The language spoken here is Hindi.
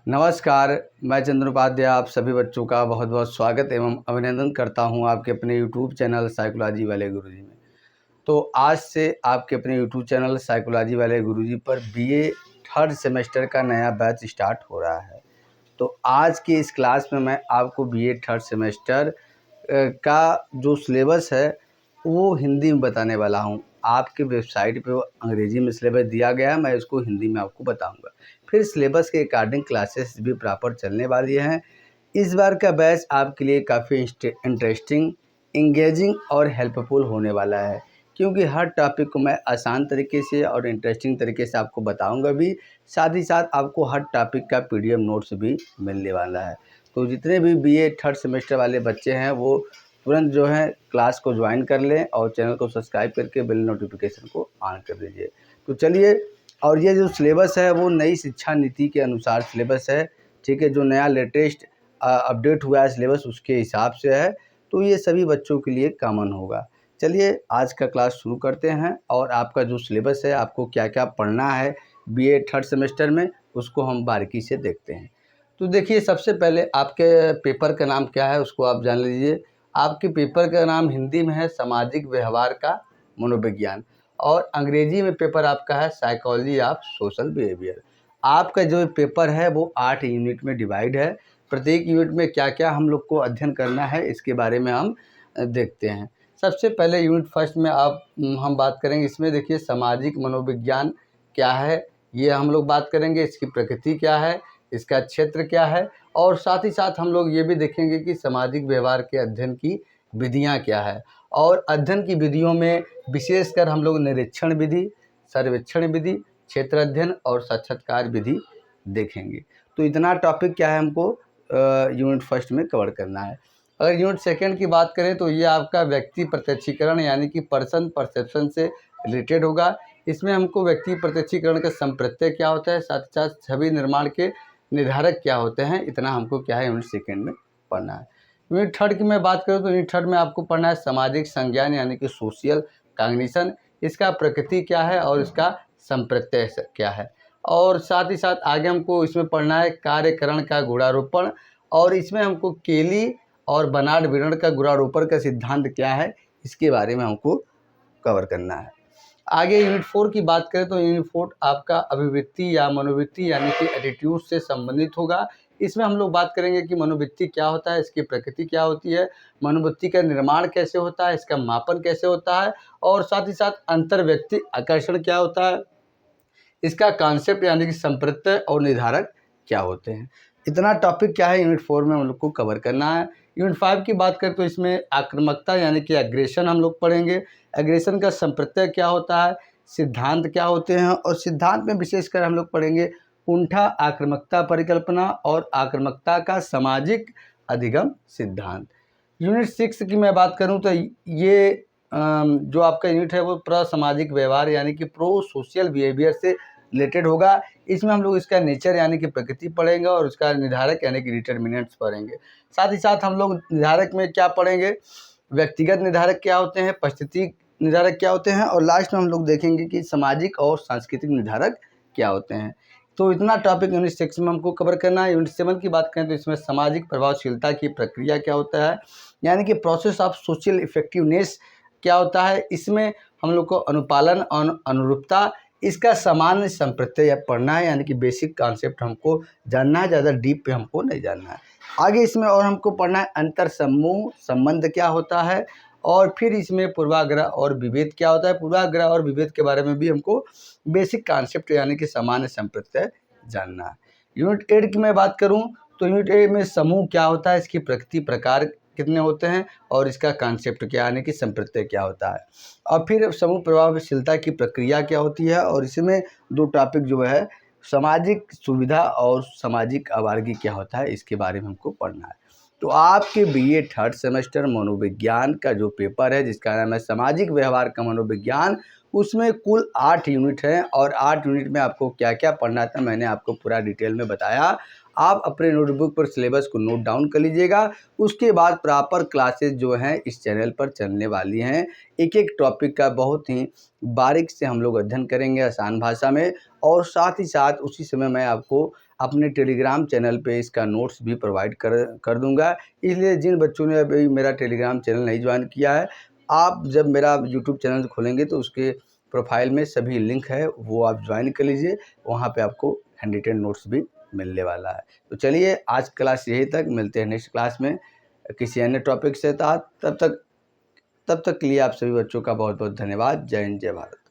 नमस्कार, मैं चंद्र उपाध्याय आप सभी बच्चों का बहुत बहुत स्वागत एवं अभिनंदन करता हूं आपके अपने यूट्यूब चैनल साइकोलॉजी वाले गुरुजी में। तो आज से आपके अपने यूट्यूब चैनल साइकोलॉजी वाले गुरुजी पर बीए थर्ड सेमेस्टर का नया बैच स्टार्ट हो रहा है। तो आज की इस क्लास में मैं आपको बीए थर्ड सेमेस्टर का जो सिलेबस है वो हिंदी में बताने वाला हूँ। आपके वेबसाइट पे वो अंग्रेजी में सिलेबस दिया गया है, मैं इसको हिंदी में आपको बताऊंगा। फिर सिलेबस के अकॉर्डिंग क्लासेस भी प्रॉपर चलने वाली हैं। इस बार का बैच आपके लिए काफ़ी इंटरेस्टिंग, इंगेजिंग और हेल्पफुल होने वाला है, क्योंकि हर टॉपिक को मैं आसान तरीके से और इंटरेस्टिंग तरीके से आपको बताऊंगा भी। साथ ही साथ आपको हर टॉपिक का पीडीएफ नोट्स भी मिलने वाला है। तो जितने भी बीए थर्ड सेमेस्टर वाले बच्चे हैं वो तुरंत जो है क्लास को ज्वाइन कर लें और चैनल को सब्सक्राइब करके बेल नोटिफिकेशन को ऑन कर दीजिए। तो चलिए, और ये जो सिलेबस है वो नई शिक्षा नीति के अनुसार सिलेबस है, ठीक है। जो नया लेटेस्ट अपडेट हुआ है सिलेबस उसके हिसाब से है, तो ये सभी बच्चों के लिए कॉमन होगा। चलिए आज का क्लास शुरू करते हैं और आपका जो सिलेबस है, आपको क्या क्या पढ़ना है बीए थर्ड सेमेस्टर में, उसको हम बारीकी से देखते हैं। तो देखिए, सबसे पहले आपके पेपर का नाम क्या है उसको आप जान लीजिए। आपके पेपर का नाम हिंदी में है सामाजिक व्यवहार का मनोविज्ञान, और अंग्रेजी में पेपर आपका है साइकोलॉजी ऑफ सोशल बिहेवियर। आपका जो पेपर है वो 8 यूनिट में डिवाइड है। प्रत्येक यूनिट में क्या क्या हम लोग को अध्ययन करना है इसके बारे में हम देखते हैं। सबसे पहले यूनिट फर्स्ट में हम बात करेंगे। इसमें देखिए सामाजिक मनोविज्ञान क्या है ये हम लोग बात करेंगे, इसकी प्रकृति क्या है, इसका क्षेत्र क्या है, और साथ ही साथ हम लोग ये भी देखेंगे कि सामाजिक व्यवहार के अध्ययन की विधियाँ क्या है। और अध्ययन की विधियों में विशेषकर हम लोग निरीक्षण विधि, सर्वेक्षण विधि, क्षेत्र अध्ययन और साक्षात्कार विधि देखेंगे। तो इतना टॉपिक क्या है हमको यूनिट फर्स्ट में कवर करना है। अगर यूनिट सेकंड की बात करें तो ये आपका व्यक्ति प्रत्यक्षीकरण यानी कि पर्सन परसेप्शन से रिलेटेड होगा। इसमें हमको व्यक्ति प्रत्यक्षीकरण का संप्रत्यय क्या होता है, साथ ही साथ छवि निर्माण के निर्धारक क्या होते हैं, इतना हमको क्या है यूनिट सेकंड में पढ़ना है। यूनिट थर्ड की मैं बात करूँ तो यूनिट थर्ड में आपको पढ़ना है सामाजिक संज्ञान यानी कि सोशल कॉग्निशन। इसका प्रकृति क्या है और इसका संप्रत्यय क्या है। और साथ ही साथ आगे हमको इसमें पढ़ना है कार्यकरण का गुणारोपण, और इसमें हमको केली और बनाड विरण का गुणारोपण का सिद्धांत क्या है इसके बारे में हमको कवर करना है। आगे यूनिट 4 की बात करें तो यूनिट 4 आपका अभिवृत्ति या मनोवृत्ति यानी कि एटीट्यूड से संबंधित होगा। इसमें हम लोग बात करेंगे कि मनोवृत्ति क्या होता है, इसकी प्रकृति क्या होती है, मनोवृत्ति का निर्माण कैसे होता है, इसका मापन कैसे होता है, और साथ ही साथ अंतर व्यक्ति आकर्षण क्या होता है, इसका कॉन्सेप्ट यानी कि संप्रत्यय और निर्धारक क्या होते हैं। इतना टॉपिक क्या है यूनिट 4 में हम लोग को कवर करना है। यूनिट 5 की बात करें तो इसमें आक्रामकता यानी कि एग्रेशन हम लोग पढ़ेंगे। एग्रेशन का संप्रत्यय क्या होता है, सिद्धांत क्या होते हैं, और सिद्धांत में विशेषकर हम लोग पढ़ेंगे कुंठा आक्रामकता परिकल्पना और आक्रामकता का सामाजिक अधिगम सिद्धांत। यूनिट 6 की मैं बात करूं तो ये जो आपका यूनिट है वो प्रसामाजिक व्यवहार यानी कि प्रो सोशल बिहेवियर से रिलेटेड होगा। इसमें हम लोग इसका नेचर यानी कि प्रकृति पढ़ेंगे और उसका निर्धारक यानी कि डिटर्मिनेंट्स पढ़ेंगे। साथ ही साथ हम लोग निर्धारक में क्या पढ़ेंगे, व्यक्तिगत निर्धारक क्या होते हैं, परिस्थिति निर्धारक क्या होते हैं, और लास्ट में हम लोग देखेंगे कि सामाजिक और सांस्कृतिक निर्धारक क्या होते हैं। तो इतना टॉपिक यूनिट 6 में हमको कवर करना है। यूनिट 7 की बात करें तो इसमें सामाजिक प्रभावशीलता की प्रक्रिया क्या होता है यानी कि प्रोसेस ऑफ सोशल इफेक्टिवनेस क्या होता है। इसमें हम लोग को अनुपालन और अनुरूपता, इसका सामान्य संप्रत्यय पढ़ना है यानी कि बेसिक कॉन्सेप्ट हमको जानना है, ज़्यादा डीप पे हमको नहीं जानना है। आगे इसमें और हमको पढ़ना है अंतर समूह संबंध क्या होता है, और फिर इसमें पूर्वाग्रह और विभेद क्या होता है। पूर्वाग्रह और विभेद के बारे में भी हमको बेसिक कॉन्सेप्ट यानी कि सामान्य संप्रत्यय जानना है। यूनिट 8 की मैं बात करूं तो यूनिट 8 में समूह क्या होता है, इसकी प्रकृति प्रकार कितने होते हैं, और इसका कॉन्सेप्ट क्या यानी कि संप्रत्यय क्या होता है, और फिर समूह प्रभावशीलता की प्रक्रिया क्या होती है। और इसमें दो टॉपिक जो है सामाजिक सुविधा और सामाजिक अवारगी क्या होता है इसके बारे में हमको पढ़ना है। तो आपके बीए थर्ड सेमेस्टर मनोविज्ञान का जो पेपर है जिसका नाम है सामाजिक व्यवहार का मनोविज्ञान, उसमें कुल 8 यूनिट हैं, और 8 यूनिट में आपको क्या क्या पढ़ना था मैंने आपको पूरा डिटेल में बताया। आप अपने नोटबुक पर सिलेबस को नोट डाउन कर लीजिएगा। उसके बाद प्रॉपर क्लासेस जो हैं इस चैनल पर चलने वाली हैं। एक एक टॉपिक का बहुत ही बारीक से हम लोग अध्ययन करेंगे आसान भाषा में, और साथ ही साथ उसी समय मैं आपको अपने टेलीग्राम चैनल पे इसका नोट्स भी प्रोवाइड कर दूंगा। इसलिए जिन बच्चों ने अभी मेरा टेलीग्राम चैनल नहीं ज्वाइन किया है, आप जब मेरा यूट्यूब चैनल खोलेंगे तो उसके प्रोफाइल में सभी लिंक है, वो आप ज्वाइन कर लीजिए। वहाँ पे आपको हैंड रिटेन नोट्स भी मिलने वाला है। तो चलिए आज क्लास यही तक, मिलते हैं नेक्स्ट क्लास में किसी अन्य टॉपिक से। तब तक के लिए आप सभी बच्चों का बहुत बहुत धन्यवाद। जय हिंद, जय भारत।